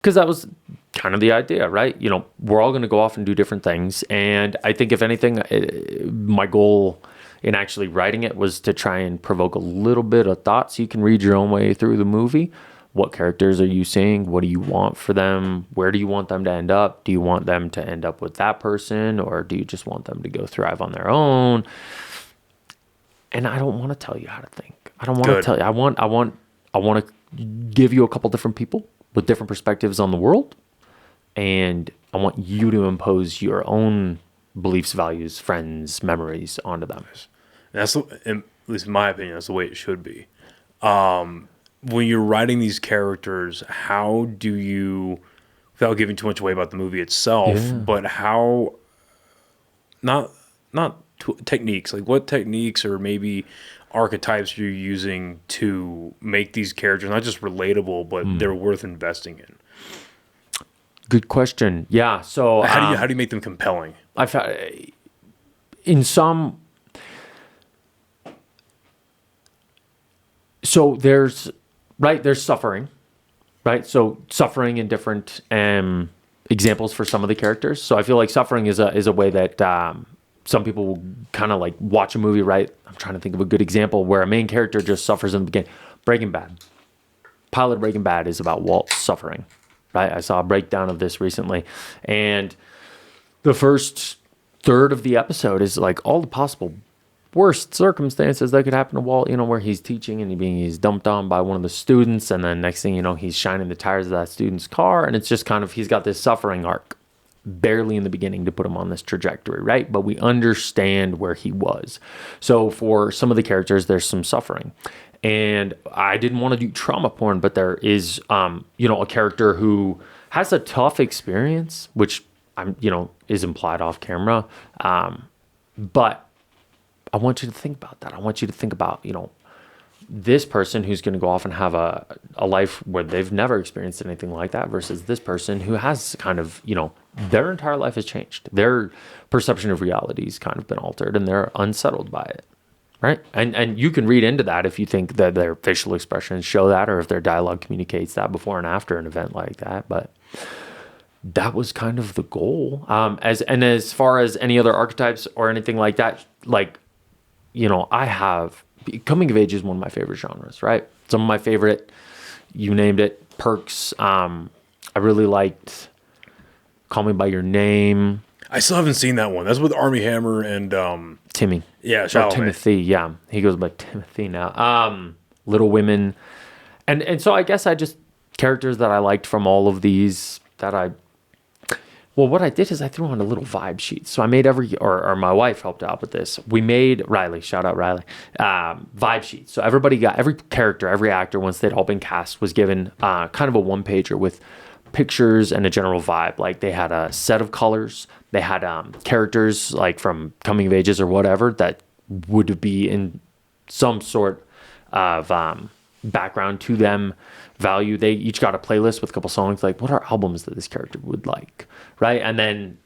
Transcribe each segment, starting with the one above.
because that was kind of the idea, right? We're all going to go off and do different things. And I think, if anything, my goal in actually writing it was to try and provoke a little bit of thought so you can read your own way through the movie. What characters are you seeing? What do you want for them? Where do you want them to end up? Do you want them to end up with that person, or do you just want them to go thrive on their own? And I don't want to tell you how to think. I don't want to tell you. I want to give you a couple different people with different perspectives on the world, and I want you to impose your own beliefs, values, friends, memories onto them. And that's, at least in my opinion, that's the way it should be. When you're writing these characters, how do you, without giving too much away about the movie itself, but how, not techniques, like what techniques or maybe archetypes you're using to make these characters not just relatable, but they're worth investing in? Good question. Yeah. So how do you make them compelling? I found in some. So there's suffering, right? So suffering in different examples for some of the characters. So I feel like suffering is a way that some people will kind of like watch a movie, right? I'm trying to think of a good example where a main character just suffers in the beginning. Breaking Bad. Pilot of Breaking Bad is about Walt suffering, right? I saw a breakdown of this recently. And the first third of the episode is like all the possible worst circumstances that could happen to Walt, where he's teaching and he's dumped on by one of the students. And then next thing you know, he's shining the tires of that student's car. And it's just kind of, he's got this suffering arc barely in the beginning to put him on this trajectory, right? But we understand where he was. So for some of the characters, there's some suffering. And I didn't want to do trauma porn, but there is, a character who has a tough experience, which is implied off camera. But I want you to think about that. I want you to think about, this person who's going to go off and have a life where they've never experienced anything like that versus this person who has kind of, their entire life has changed. Their perception of reality has kind of been altered and they're unsettled by it, right? And you can read into that if you think that their facial expressions show that or if their dialogue communicates that before and after an event like that. But that was kind of the goal. As far as any other archetypes or anything like that, I have... Coming of age is one of my favorite genres, right? Some of my favorite, you named it, Perks. I really liked Call Me By Your Name. I still haven't seen that one. That's with Armie Hammer and Timmy. Yeah, Timothy. Yeah, he goes by Timothy now. Little Women, and so I guess I just characters that I liked from all of these that I. Well, what I did is I threw on a little vibe sheet. So I made or my wife helped out with this. We made Riley, shout out Riley, vibe sheets. So every character, every actor, once they'd all been cast, was given kind of a one-pager with pictures and a general vibe. Like they had a set of colors. They had characters like from coming of ages or whatever that would be in some sort of background to them. Value. They each got a playlist with a couple songs like what are albums that this character would like, right? And then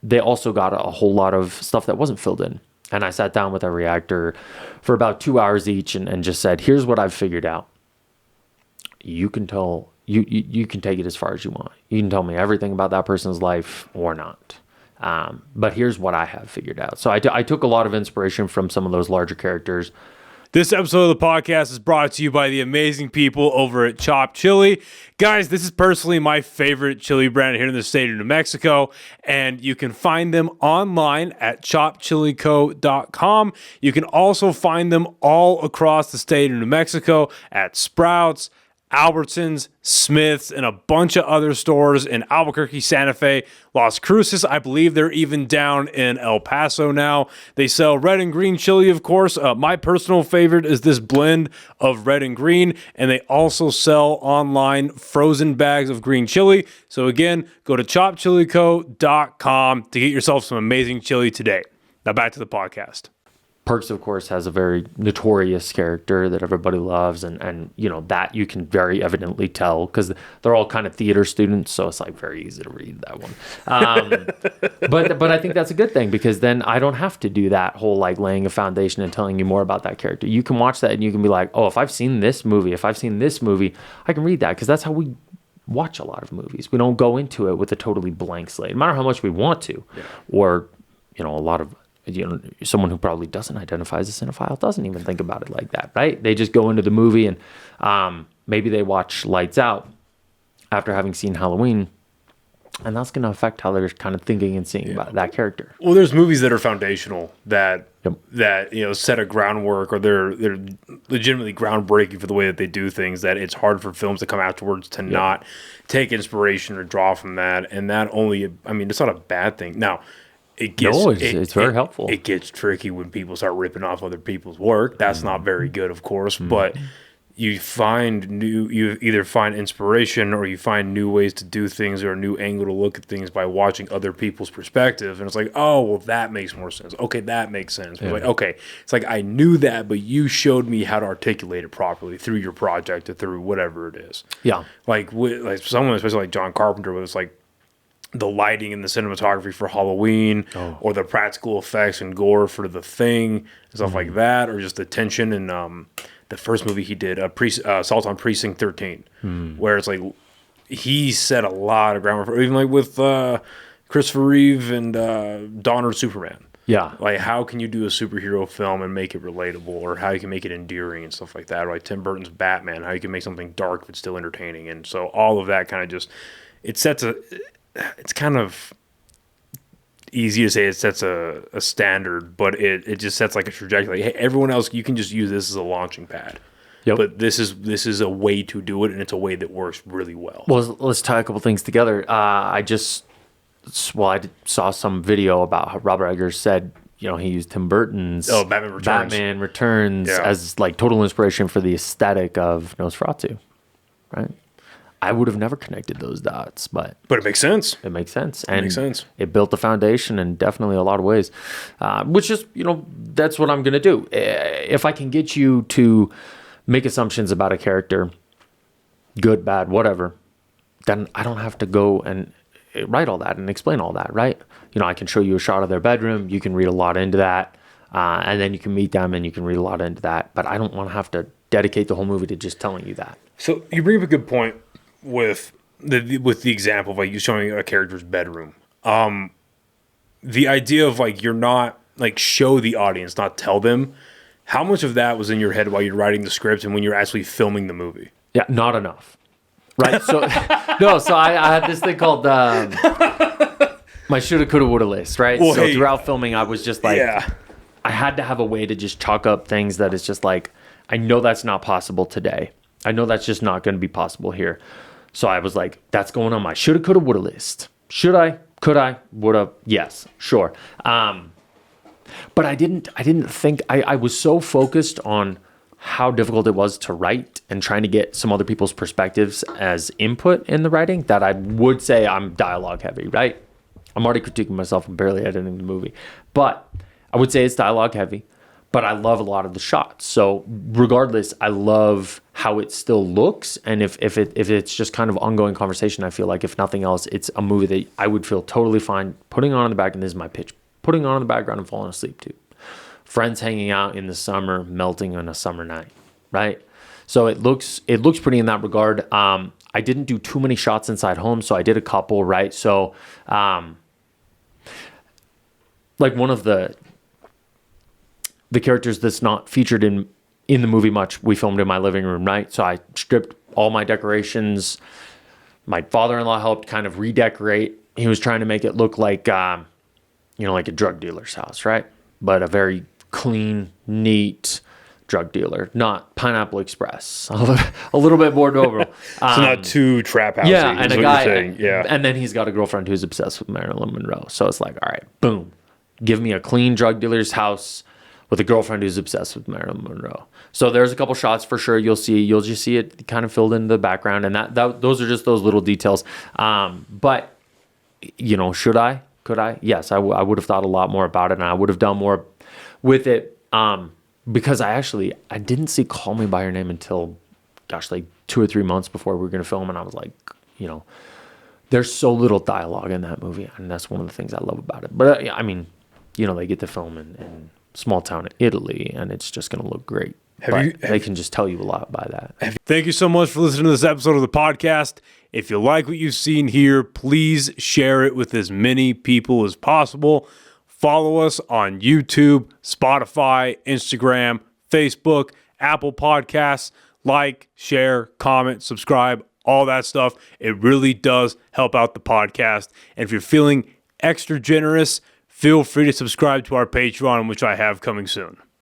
they also got a whole lot of stuff that wasn't filled in. And I sat down with every actor for about 2 hours each and just said, here's what I've figured out. You can tell, you can take it as far as you want. You can tell me everything about that person's life or not. But here's what I have figured out. So I took a lot of inspiration from some of those larger characters. This episode of the podcast is brought to you by the amazing people over at Chopped Chili. Guys, this is personally my favorite chili brand here in the state of New Mexico, and you can find them online at choppedchilico.com. You can also find them all across the state of New Mexico at Sprouts, Albertsons, Smith's, and a bunch of other stores in Albuquerque, Santa Fe, Las Cruces. I believe they're even down in El Paso now. They sell red and green chili, of course. My personal favorite is this blend of red and green, and they also sell online frozen bags of green chili. So again, go to choppedchilico.com to get yourself some amazing chili today. Now back to the podcast. Perks, of course, has a very notorious character that everybody loves, and that you can very evidently tell because they're all kind of theater students, so it's like very easy to read that one. But I think that's a good thing because then I don't have to do that whole like laying a foundation and telling you more about that character. You can watch that and you can be like, oh, if I've seen this movie, I can read that because that's how we watch a lot of movies. We don't go into it with a totally blank slate, no matter how much we want to. Or, a lot of, someone who probably doesn't identify as a cinephile doesn't even think about it like that, right? They just go into the movie and maybe they watch Lights Out after having seen Halloween, and that's going to affect how they're kind of thinking and seeing about that character. Well, there's movies that are foundational that set a groundwork, or they're legitimately groundbreaking for the way that they do things, that it's hard for films to come afterwards to not take inspiration or draw from that. And that only, it's not a bad thing. Now, it's very helpful. It gets tricky when people start ripping off other people's work. That's not very good, of course, but you either find inspiration or you find new ways to do things or a new angle to look at things by watching other people's perspective. And it's like, oh, well, that makes more sense. Okay, that makes sense. It's like, okay, it's like, I knew that, but you showed me how to articulate it properly through your project or through whatever it is. Yeah. Like someone, especially like John Carpenter, where it's like the lighting and the cinematography for Halloween, or the practical effects and gore for The Thing and stuff like that, or just the tension and the first movie he did, Assault on Precinct 13, where it's like he set a lot of groundwork, even like with Christopher Reeve and Dawn of Superman. Yeah. Like, how can you do a superhero film and make it relatable, or how you can make it endearing and stuff like that? Or like Tim Burton's Batman, how you can make something dark but still entertaining. And so all of that kind of just, it's kind of easy to say it sets a standard, but it just sets like a trajectory. Like, hey, everyone else, you can just use this as a launching pad. Yep. But this is a way to do it, and it's a way that works really well. Well, let's tie a couple things together. I saw some video about how Robert Eggers said, he used Tim Burton's Batman Returns as like total inspiration for the aesthetic of Nosferatu, right? I would have never connected those dots, but it makes sense. It makes sense. It built the foundation in definitely a lot of ways, which is, that's what I'm going to do. If I can get you to make assumptions about a character, good, bad, whatever, then I don't have to go and write all that and explain all that, right? I can show you a shot of their bedroom. You can read a lot into that. And then you can meet them and you can read a lot into that. But I don't want to have to dedicate the whole movie to just telling you that. So you bring up a good point with the example of like you showing a character's bedroom. The idea of like, you're not like, show the audience, not tell them. How much of that was in your head while you're writing the script and when you're actually filming the movie? Yeah, not enough. Right. So so I had this thing called my shoulda, coulda, woulda list, right? Well, so throughout filming, I was just like, I had to have a way to just chalk up things that it's just like, I know that's not possible today. I know that's just not going to be possible here. So I was like, that's going on my shoulda, coulda, woulda list. Should I? Could I? Woulda? Yes, sure. But I didn't think, I was so focused on how difficult it was to write and trying to get some other people's perspectives as input in the writing that I would say I'm dialogue heavy, right? I'm already critiquing myself. I'm barely editing the movie. But I would say it's dialogue heavy. But I love a lot of the shots. So regardless, I love how it still looks. And if it's just kind of ongoing conversation, I feel like if nothing else, it's a movie that I would feel totally fine putting on in the background. This is my pitch. Putting on in the background and falling asleep to. Friends hanging out in the summer, melting on a summer night, right? So it looks pretty in that regard. I didn't do too many shots inside home, so I did a couple, right? So like one of the characters that's not featured in the movie much, we filmed in my living room, right? So I stripped all my decorations. My father-in-law helped kind of redecorate. He was trying to make it look like, like a drug dealer's house, right? But a very clean, neat drug dealer, not Pineapple Express. A little bit more noble. So not too trap housey. Yeah, and a guy, and then he's got a girlfriend who's obsessed with Marilyn Monroe. So it's like, all right, boom, give me a clean drug dealer's house with a girlfriend who's obsessed with Marilyn Monroe. So there's a couple shots for sure. You'll just see it kind of filled in the background, and those are just those little details. But should I? Could I? Yes, I would have thought a lot more about it, and I would have done more with it. Because I didn't see Call Me By Your Name until, like 2 or 3 months before we were going to film, and I was like, there's so little dialogue in that movie, and that's one of the things I love about it. But they get to film in small town Italy, and it's just going to look great. They can just tell you a lot by that. Thank you so much for listening to this episode of the podcast. If you like what you've seen here, please share it with as many people as possible. Follow us on YouTube, Spotify, Instagram, Facebook, Apple Podcasts. Like, share, comment, subscribe, all that stuff. It really does help out the podcast. And if you're feeling extra generous, feel free to subscribe to our Patreon, which I have coming soon.